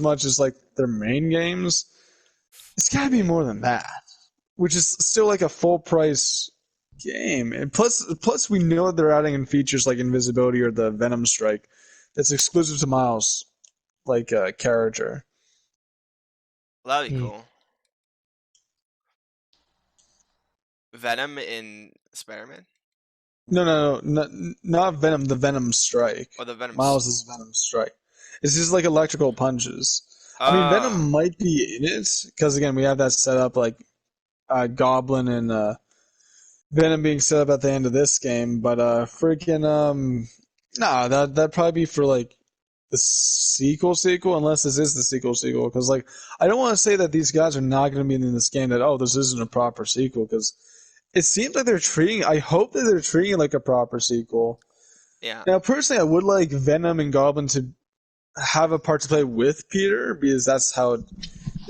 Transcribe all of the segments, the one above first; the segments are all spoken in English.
much as like their main games, it's got to be more than that, which is still like a full price game. And plus we know they're adding in features like invisibility or the Venom Strike that's exclusive to Miles, like character. That'd be Hmm. cool. Venom in Spider-Man? Not Venom. The Venom Strike. Or the Venom's... Miles is Venom Strike. It's just like electrical punches. I mean, Uh, Venom might be in it because again, we have that set up like Goblin and Venom being set up at the end of this game. But freaking nah, that'd probably be for like the sequel, unless this is the sequel. Because like, I don't want to say that these guys are not going to be in this game. That this isn't a proper sequel because it seems like they're treating. I hope that they're treating it like a proper sequel. yeah. Now, personally, I would like Venom and Goblin to have a part to play with Peter because that's how it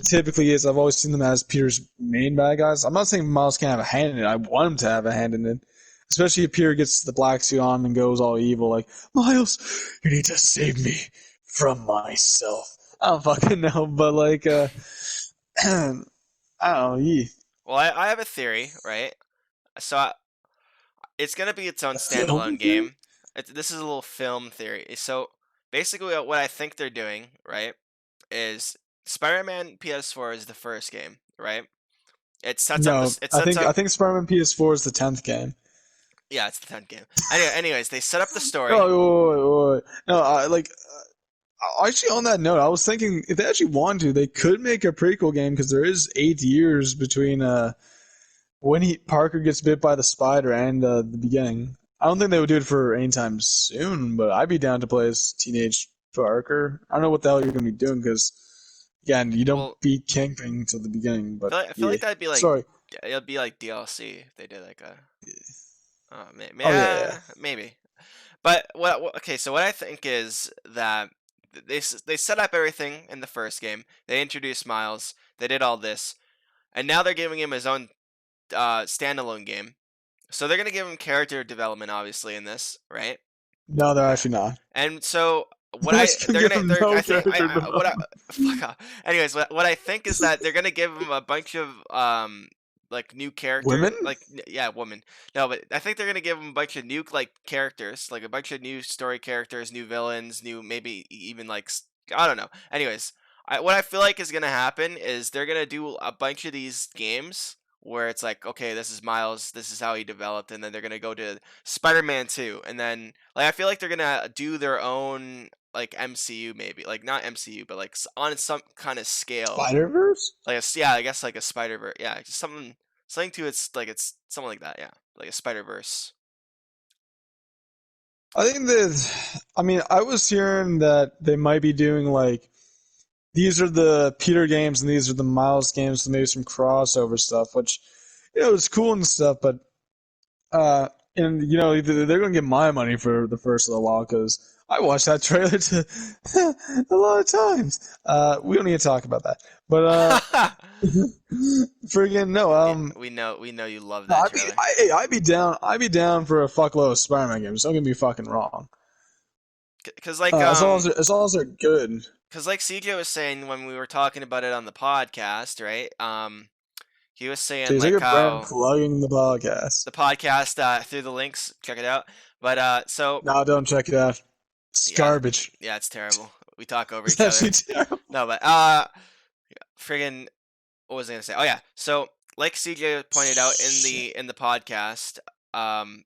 typically is. I've always seen them as Peter's main bad guys. I'm not saying Miles can't have a hand in it. I want him to have a hand in it. Especially if Peter gets the black suit on and goes all evil, like, Miles, you need to save me from myself. I don't fucking know, but like, I don't know. Well, I have a theory, right? So it's gonna be its own A film standalone theory? game. This is a little film theory. So basically, what I think they're doing, right, is Spider-Man PS4 is the first game, right? It sets up No, this. It I sets think up. I think Spider-Man PS4 is the 10th game. Yeah, it's the 10th game. Anyways, they set up the story. Oh, wait. No, I like. Actually, on that note, I was thinking if they actually want to, they could make a prequel game because there is 8 years between when he Parker gets bit by the spider and the beginning. I don't think they would do it for anytime soon, but I'd be down to play as teenage Parker. I don't know what the hell you're gonna be doing because again, you don't Well, beat Kingpin until the beginning. But I feel yeah, like that'd be like sorry. it'll be like DLC if they did like a. Oh yeah, Yeah, maybe. But okay, so what I think is that they set up everything in the first game. They introduced Miles. They did all this, and now they're giving him his own standalone game. So they're gonna give him character development, obviously, in this, right? no, they're actually not. And so what They're I just gonna they're give gonna him they're no I think character I what I development. fuck off. Anyways, what I think is that they're gonna give him a bunch of like new character Women? yeah, woman. No, but I think they're gonna give him a bunch of new like characters, like a bunch of new story characters, new villains, new maybe even like I don't know. Anyways, what I feel like is gonna happen is they're gonna do a bunch of these games where it's like, okay, this is Miles, this is how he developed, and then they're gonna go to Spider-Man 2, and then like I feel like they're gonna do their own like MCU maybe, like not MCU, but like on some kind of scale, Spider Verse? like yeah, I guess like a Spider Verse, yeah, just something to it's something like that, yeah, like a Spider Verse. I think that. I mean, I was hearing that they might be doing like these are the Peter games and these are the Miles games, so maybe some crossover stuff, which is cool and stuff. But uh, and they're gonna get my money for the first little while because I watched that trailer to a lot of times. We don't need to talk about that, but friggin' no. Yeah, we know you love No, that trailer. I'd be down for a fuckload of Spider-Man games. Don't get me fucking wrong. Cause like As long as they're good. CJ was saying when we were talking about it on the podcast, right? He was saying Jeez, look like at Brand how plugging the podcast. the podcast through the links, check it out. But so No, don't check it out. It's yeah, garbage. yeah, it's terrible. We talk over It's each other. actually terrible. No, but friggin' what was I gonna say? Oh yeah, so like CJ pointed out in Shit. the podcast, um,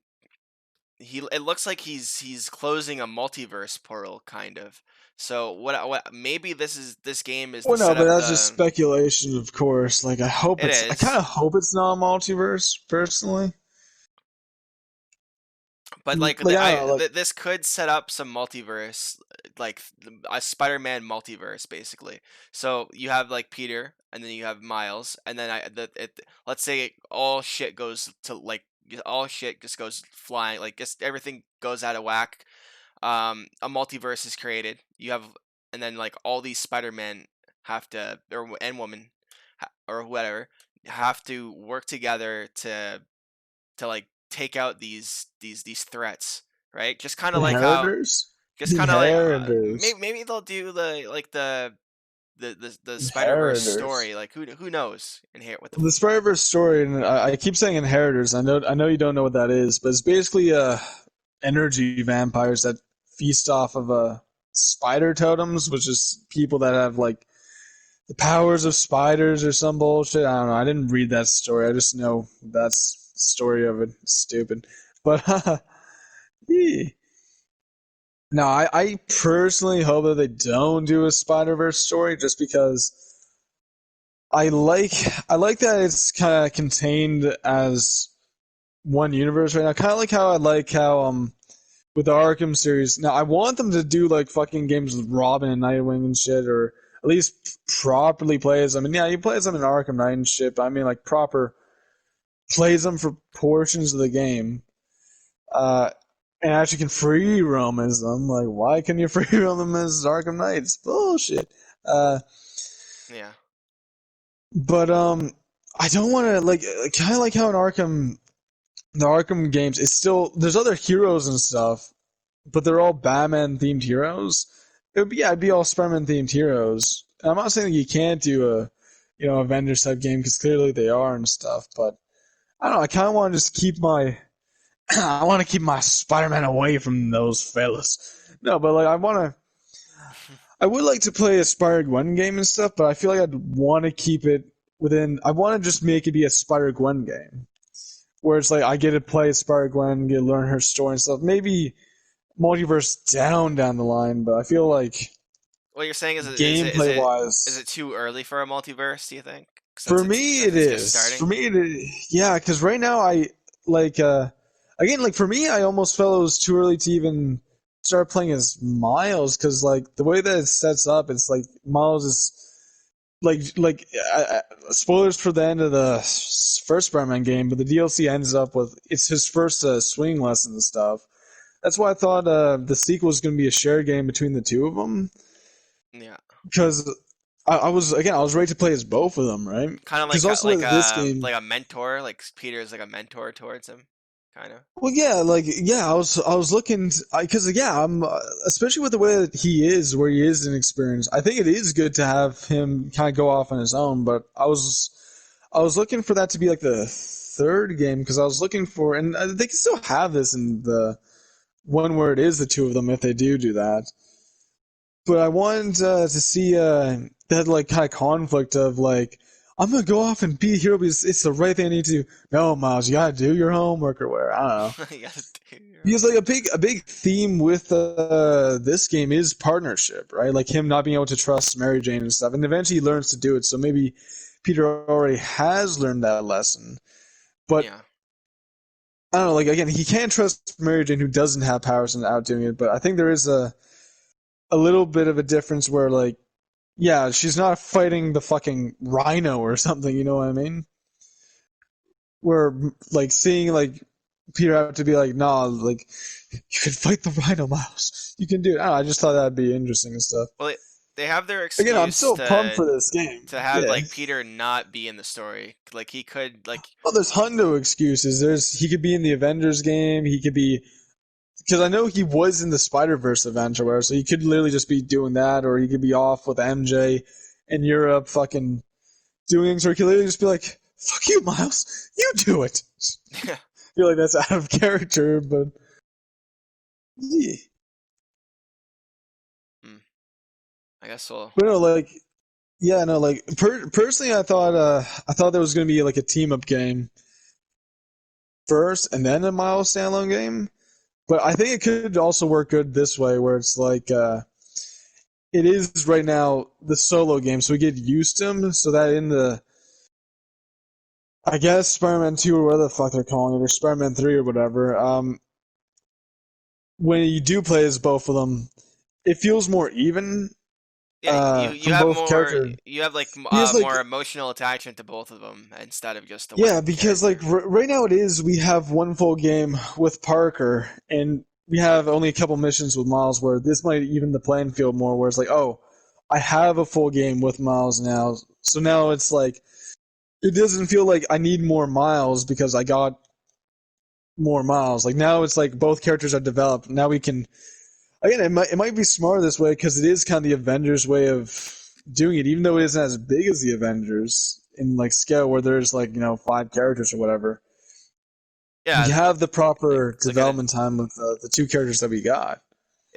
it looks like he's closing a multiverse portal, kind of. So what maybe this game is to Well, no, set but up that's just the. speculation, of course. Like, It I kind is, of hope it's not a multiverse, personally. but like Like, I don't know, like, this could set up some multiverse, like a Spider-Man multiverse, basically. So you have like Peter, and then you have Miles, and then let's say all shit goes to like all shit just goes flying, like just everything goes out of whack. A multiverse is created. You have, and then like all these Spider-Man have to, and woman, or whatever, have to work together to like take out these threats, right? Just kind of like how, inheritors? just kind of like Inheritors. maybe they'll do the like the the Spider-Verse Inheritors. story. Like who knows in here what the The Spider-Verse story, and I keep saying inheritors. I know you don't know what that is, but it's basically energy vampires that feast off of spider totems, which is people that have like the powers of spiders or some bullshit. I don't know. I didn't read that story. I just know that's the story of it. It's stupid, but yeah. No, I personally hope that they don't do a Spider Verse story, just because I like I like that it's kind of contained as one universe right now. Kind of like how with the Arkham series. Now I want them to do like fucking games with Robin and Nightwing and shit, or at least properly play as them. And yeah, you play as them in Arkham Knight and shit, but I mean like proper plays them for portions of the game. Uh, and actually can free roam as them. Like, why can you free roam them as Arkham Knights? Bullshit. Uh, yeah. but I don't want to like kind of like how in the Arkham games, it's still there's other heroes and stuff, but they're all Batman themed heroes. It'd be all Spider-Man themed heroes. And I'm not saying that you can't do a Avengers type game, because clearly they are and stuff. But I don't know. I kind of want to just keep my I want to keep my Spider-Man away from those fellas. No, but like I would like to play a Spider-Gwen game and stuff, but I feel like I'd want to keep it within. I want to just make it be a Spider-Gwen game, where it's like I get to play Spider-Gwen, get to learn her story and stuff. Maybe multiverse down the line, but I feel like What you're saying gameplay is wise, it too early for a multiverse? Do you think it since it's just is. For starting? me, yeah, because right now I like again, like for me, I almost felt it was too early to even start playing as Miles, because like the way that it sets up, it's like Miles is spoilers for the end of the first Spider-Man game, but the DLC ends up with it's his first swinging lesson and stuff. That's why I thought the sequel was going to be a shared game between the two of them, Yeah. because I was ready to play as both of them, right? Kind of Because also with this game, like a mentor, like Peter is like a mentor towards him, kind of. well, yeah, like yeah, I was looking because yeah, I'm especially with the way that he is, where he is in experience. I think it is good to have him kind of go off on his own, but I was looking for that to be like the third game, because I was looking for, and they can still have this in the one where it is the two of them if they do that. But I wanted to see that like kind of conflict of like, I'm gonna go off and be a hero because it's the right thing I need to do. No, Miles, you gotta do your homework or whatever. I don't know. You gotta do your Because like homework. a big theme with this game is partnership, right? Like him not being able to trust Mary Jane and stuff, and eventually he learns to do it. So maybe Peter already has learned that lesson, but Yeah. I don't know. Like again, he can't trust Mary Jane, who doesn't have powers and outdoing it. But I think there is a little bit of a difference where like, yeah, she's not fighting the fucking rhino or something. You know what I mean? Where like seeing like Peter have to be like, nah, like you can fight the rhino, Miles. You can do it. I just thought that'd be interesting and stuff. Well, they have their Again, I'm excuse still pumped for this game. to have Yeah. like Peter not be in the story. Like he could like Well, there's hundo excuses. There's he could be in the Avengers game. He could be, because I know he was in the Spider Verse event or whatever, so he could literally just be doing that, or he could be off with MJ in Europe, fucking doing things, or he could literally just be like, "Fuck you, Miles, you do it." yeah. I feel like that's out of character, but yeah. Hmm. I guess we'll. But no, like yeah, no, like personally, I thought there was gonna be like a team up game first, and then a Miles standalone game. But I think it could also work good this way, where it's like it is right now the solo game, so we get used to him, so that in the I guess Spider-Man 2 or whatever the fuck they're calling it, or Spider-Man 3 or whatever, when you do play as both of them, it feels more even Yeah, from both characters. you have like Because like more emotional attachment to both of them instead of just the yeah, one because like character. right now it is we have one full game with Parker, and we have only a couple missions with Miles, where this might even the playing field more, where it's like, oh, I have a full game with Miles now, so now it's like it doesn't feel like I need more Miles because I got more Miles. Like now it's like both characters are developed. Now we can again, it might be smarter this way, because it is kind of the Avengers way of doing it, even though it isn't as big as the Avengers in like scale, where there's like 5 characters or whatever. Yeah, We have the proper look at it. development time with the 2 characters that we got.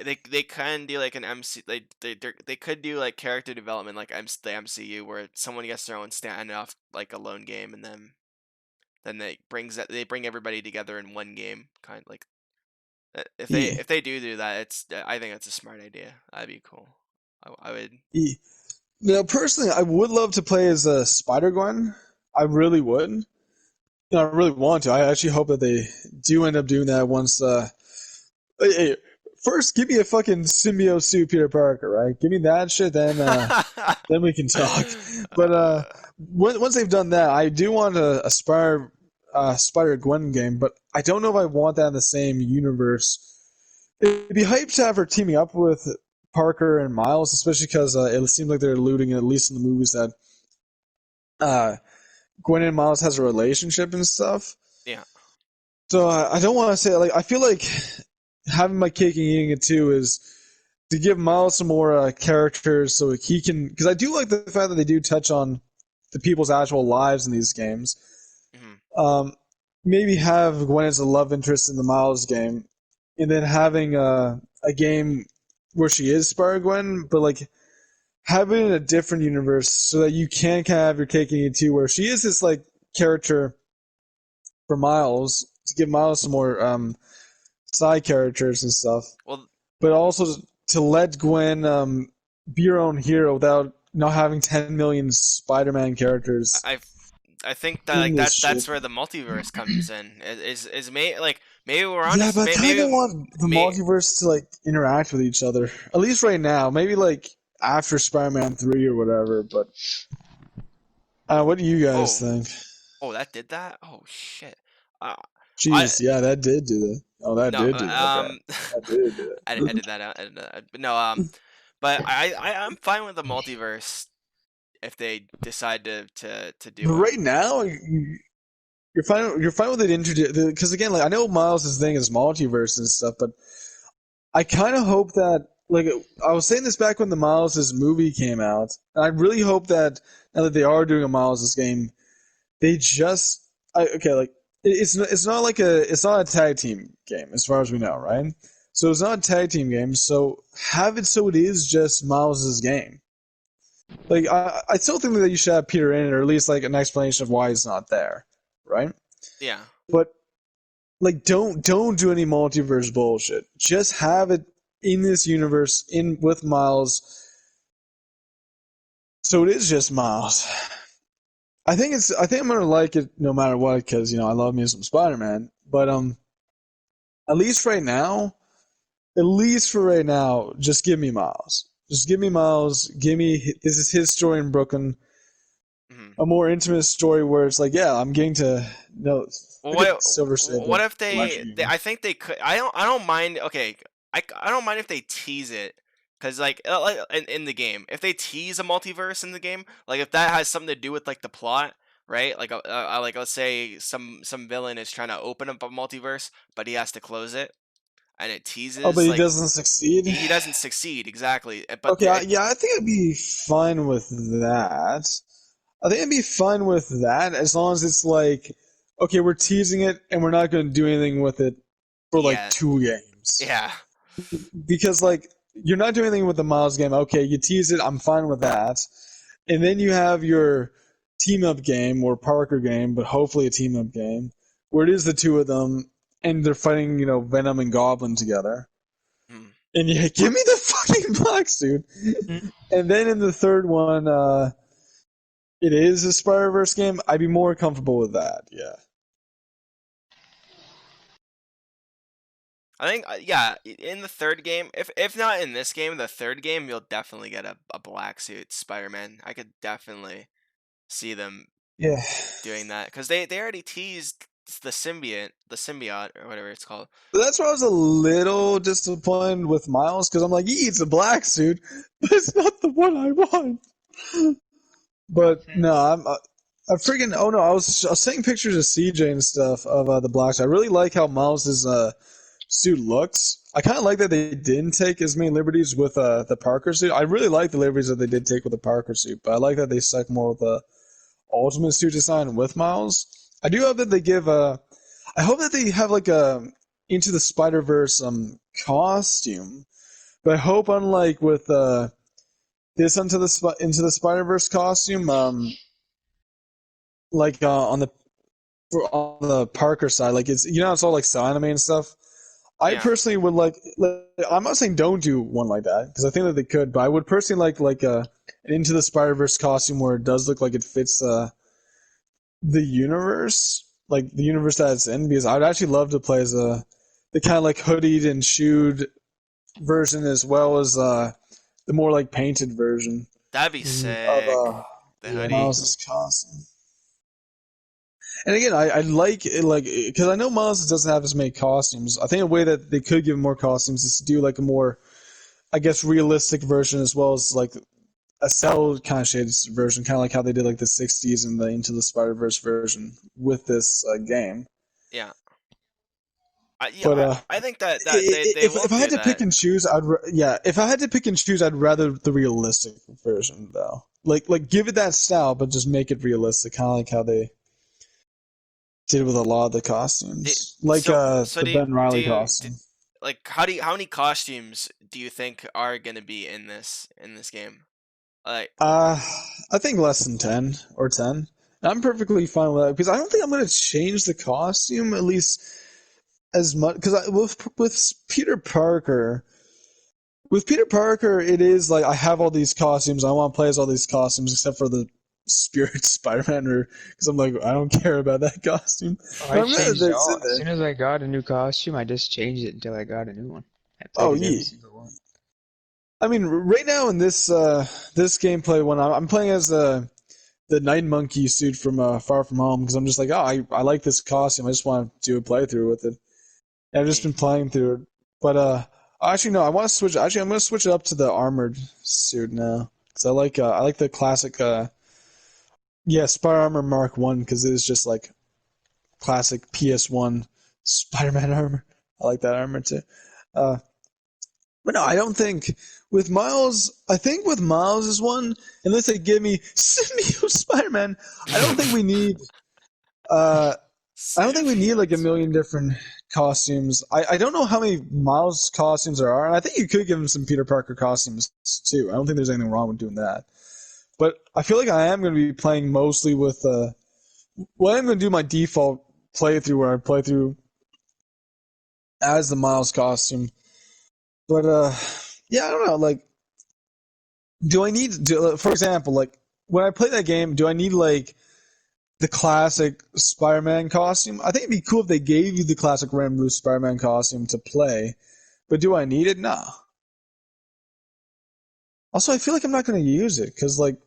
They can do like an MC. They could do like character development like the MCU, where someone gets their own standoff like alone game, and then they bring everybody together in one game, kind of like Yeah. if they do that, I think it's a smart idea. That'd be cool. I would. Yeah. Now, personally, I would love to play as a Spider Gwen. I really would. I really want to. I actually hope that they do end up doing that once. Hey, first, give me a fucking symbiote suit, Peter Parker, right? Give me that shit, then we can talk. But once they've done that, I do want a Spider Gwen game, but I don't know if I want that in the same universe. It'd be hype to have her teaming up with Parker and Miles, especially because it seems like they're alluding, at least in the movies, that uh, Gwen and Miles has a relationship and stuff. Yeah. So I don't want to say, like, I feel like having my cake and eating it too is to give Miles some more characters so he can, because I do like the fact that they do touch on the people's actual lives in these games. Hmm. Um, Maybe have Gwen as a love interest in the Miles game, and then having a game where she is Spider Gwen, but like having it in a different universe so that you can kind of have your cake and eat it too, where she is this like character for Miles to give Miles some more side characters and stuff, Well, but also to let Gwen be her own hero without not having 10 million Spider-Man characters I I think that in like this shit. that's where the multiverse comes in. Maybe we're Yeah, honest. but I kind of want the May multiverse to like interact with each other. At least right now. Maybe like after Spider-Man 3 or whatever. But what do you guys oh think? that did that. Oh shit. Uh, I Jeez, yeah, that did do that. Oh, that no did do that. Okay, that did do that. edit that out. Edit that out. But no, but I'm fine with the multiverse if they decide to But do it. right now, you're fine. You're fine with it introduced because again, like I know Miles' thing is multiverse and stuff, but I kind of hope that, like, I was saying this back when the Miles' movie came out, and I really hope that now that they are doing a Miles' game, they just, okay, like, it's not like it's not a tag team game as far as we know, right? So it's not a tag team game, so have it so it is just Miles' game. Like, I still think that you should have Peter in it, or at least, like, an explanation of why he's not there, right? Yeah. But like don't do any multiverse bullshit. Just have it in this universe in with Miles, so it is just Miles. I think I'm gonna like it no matter what because I love me some Spider-Man. But at least right now, at least for right now, just give me Miles. Just give me Miles. Give me this is his story in Brooklyn. Mhm. A more intimate story where it's like, yeah, I'm getting to know. Well, Forget Silver Sable. what if I'm actually they I think they could. I don't mind. Okay, I don't mind if they tease it, because like in the game, if they tease a multiverse in the game, like if that has something to do with like the plot, right? Like let's say some villain is trying to open up a multiverse, but he has to close it, and it Oh, but teases he like doesn't succeed. he doesn't succeed exactly. But Okay, yeah, I think I'd be fine with that. I think I'd be fine with that as long as it's like, okay, we're teasing it and we're not going to do anything with it for like yeah, 2 games. yeah. Because, like, you're not doing anything with the Miles game. Okay, you tease it, I'm fine with that. And then you have your team up game or Parker game, but hopefully a team up game where it is the two of them and they're fighting, Venom and Goblin together. Hmm. And you give me the fucking black suit. And then in the third one, it is a Spider-Verse game. I'd be more comfortable with that. Yeah. I think yeah, in the third game, if not in this game, the third game, you'll definitely get a black suit Spider-Man. I could definitely see them Yeah. doing that because they already teased the symbiote or whatever it's called. But that's why I was a little disappointed with Miles because I'm like, it's a black suit, but it's not the one I want. But no, I freaking. Oh no, I was taking pictures of CJ and stuff of the black suit. I really like how Miles's suit looks. I kind of like that they didn't take as many liberties with the Parker suit. I really like the liberties that they did take with the Parker suit, but I like that they stuck more with the Ultimate suit design with Miles. I do hope that they give I hope that they have like a Into the Spider Verse costume, but I hope unlike with this Into the Spider Verse costume, like on the Parker side, like it's it's all like cell anime and stuff. I Yeah, personally would like I'm not saying don't do one like that because I think that they could, but I would personally like an Into the Spider Verse costume where it does look like it fits the universe, like the universe that it's in, because I'd actually love to play as the kind of like hoodied and shoed version as well as the more like painted version that'd be Mm, of sick. The yeah, me hoodie. too. Miles's costume. And again, I like it, like because I know Miles doesn't have as many costumes. I think a way that they could give him more costumes is to do like a more, I guess, realistic version as well as like a cell kind of shaded version, kind of like how they did like the '60s and the Into the Spider Verse version with this game. Yeah, But I think that they if won't I had do to pick that. and choose, yeah. If I had to pick and choose, I'd rather the realistic version though. Like give it that style, but just make it realistic, kind of like how they did with a lot of the Do, costumes, like so the Ben do Riley you costume. like how many costumes do you think are gonna be in this game? Like, Uh, I think less than 10 or 10. I'm perfectly fine with that because I don't think I'm going to change the costume at least as much because with Peter Parker. With Peter Parker, it is like I have all these costumes. I want to play as all these costumes, except for the Spirit Spider-Man, or because I'm like I don't care about that costume. Oh, But I I'm glad changed that it it's all. in As there. soon as I got a new costume, I just changed it until I got a new one. I played Oh as every yeah. single one. I mean, right now in this gameplay, when I'm playing as the Night Monkey suit from Far From Home, because I'm just like, oh, I like this costume. I just want to do a playthrough with it. And I've just eh, been playing through it. But actually no, I want to switch. Actually, I'm going to switch it up to the armored suit now because I like the classic yeah, Spider Armor Mark One because it is just like classic PS1 Spider-Man armor. I like that armor too. Uh, but no, I don't think with Miles. I think with Miles is one, unless they give me Symbiote Spider-Man. I don't think we need. Uh, I don't think we need like symbiote a million Spider-Man. different costumes. I don't know how many Miles costumes there are, and I think you could give him some Peter Parker costumes too. I don't think there's anything wrong with doing that. But I feel like I am going to be playing mostly with well, I'm going to do my default playthrough where I play through as the Miles costume. But yeah, I don't know. Like, do I need for example, like when I play that game, do I need like the classic Spider-Man costume? I think it'd be cool if they gave you the classic red and blue Spider-Man costume to play. But do I need it? Nah. Also, I feel like I'm not going to use it because, like,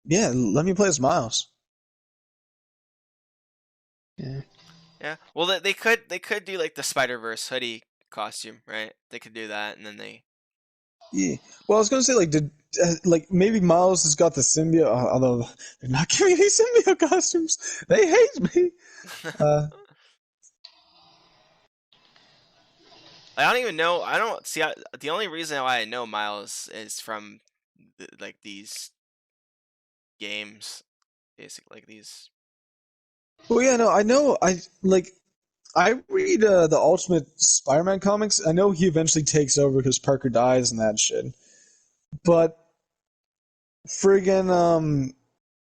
yeah, let me play as Miles. Yeah. Yeah. Well, they could do like the Spider Verse hoodie costume, right? They could do that, and then they. Yeah. Well, I was going to say, like, did like maybe Miles has got the symbiote, although they're not giving me symbiote costumes. They hate me. Uh, I don't even know. I don't see. The only reason why I know Miles is from like these games, basically like these. well, yeah, no, I know. I read the Ultimate Spider-Man comics. I know he eventually takes over because Parker dies and that shit. But friggin'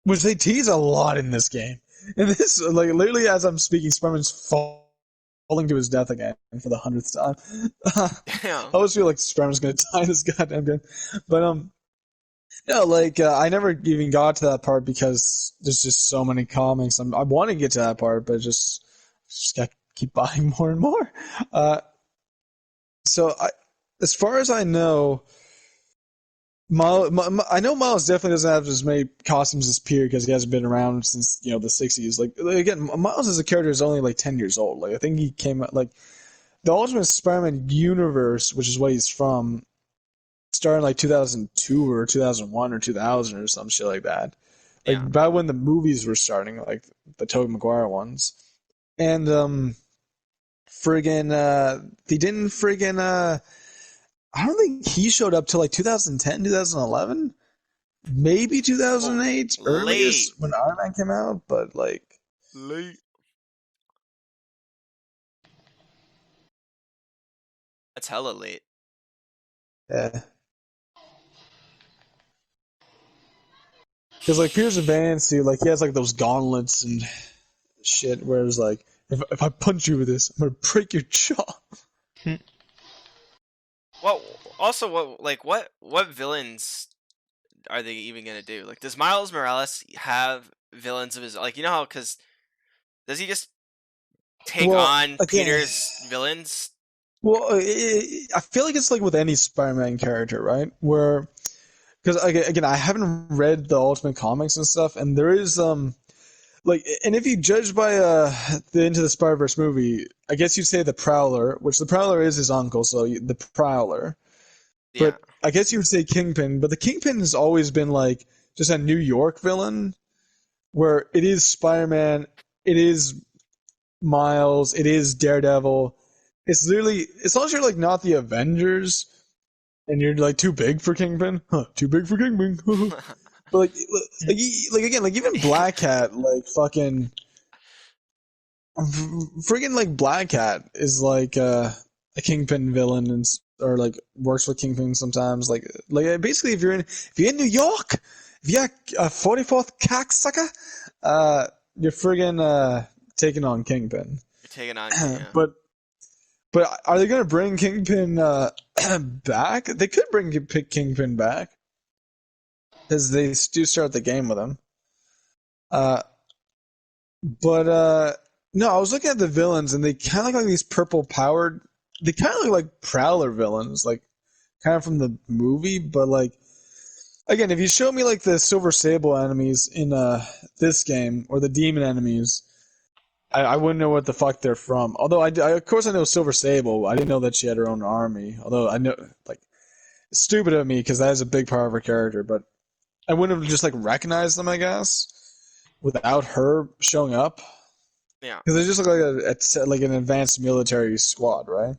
which they tease a lot in this game. And this, like, literally as I'm speaking, Spider-Man's falling to his death again for the 100th time. I Yeah. always feel like Spider-Man's gonna die in this goddamn game. But no, like I never even got to that part because there's just so many comics. I want to get to that part, but just got to keep buying more and more. Uh, so as far as I know, I know Miles definitely doesn't have as many costumes as Peter because he hasn't been around since the '60s. Like again, Miles as a character is only like 10 years old. Like I think he came out like the Ultimate Spider-Man universe, which is what he's from, started in like 2002 or 2001 or 2000 or some shit like that. Like Yeah. about when the movies were starting, like the Tobey Maguire ones, and friggin' they didn't friggin' I don't think he showed up till like 2010, 2011, maybe Oh, 2008 late, earliest when Iron Man came out, but like late. That's hella late. yeah. Because like Peter's advanced, dude, like he has like those gauntlets and shit. Whereas like if I punch you with this, I'm gonna break your jaw. Well, also, what villains are they even gonna do? Like, does Miles Morales have villains of his? Like, you know how? Because does he just take Well, on again, Peter's villains? well, I feel like it's like with any Spider-Man character, right? Where because again, I haven't read the Ultimate Comics and stuff, and there is like, and if you judge by the Into the Spider-Verse movie, I guess you'd say the Prowler, which the Prowler is his uncle, so the Prowler. Yeah, But I guess you would say Kingpin, but the Kingpin has always been like just a New York villain, where it is Spider-Man, it is Miles, it is Daredevil. It's literally, as long as you're like not the Avengers and you're like too big for Kingpin, huh? Too big for Kingpin. But like again, like even Black Cat, like fucking friggin' like Black Cat is like a Kingpin villain and or like works with Kingpin sometimes. Like basically, if you're in New York, if you're a 44th cocksucker, you're friggin' taking on Kingpin. you're taking on King. Yeah. but but are they gonna bring Kingpin back? They could bring Kingpin back because they do start the game with him. Uh, But no, I was looking at the villains and they kind of look like these purple powered. They kind of look like Prowler villains, like kind of from the movie. But like again, if you show me like the Silver Sable enemies in this game or the demon enemies, I wouldn't know what the fuck they're from. Although I of course I know Silver Sable. I didn't know that she had her own army. Although I know like it's stupid of me because that is a big part of her character. But I wouldn't have just like recognized them. I guess without her showing up. Yeah. Because they just look like like an advanced military squad, right?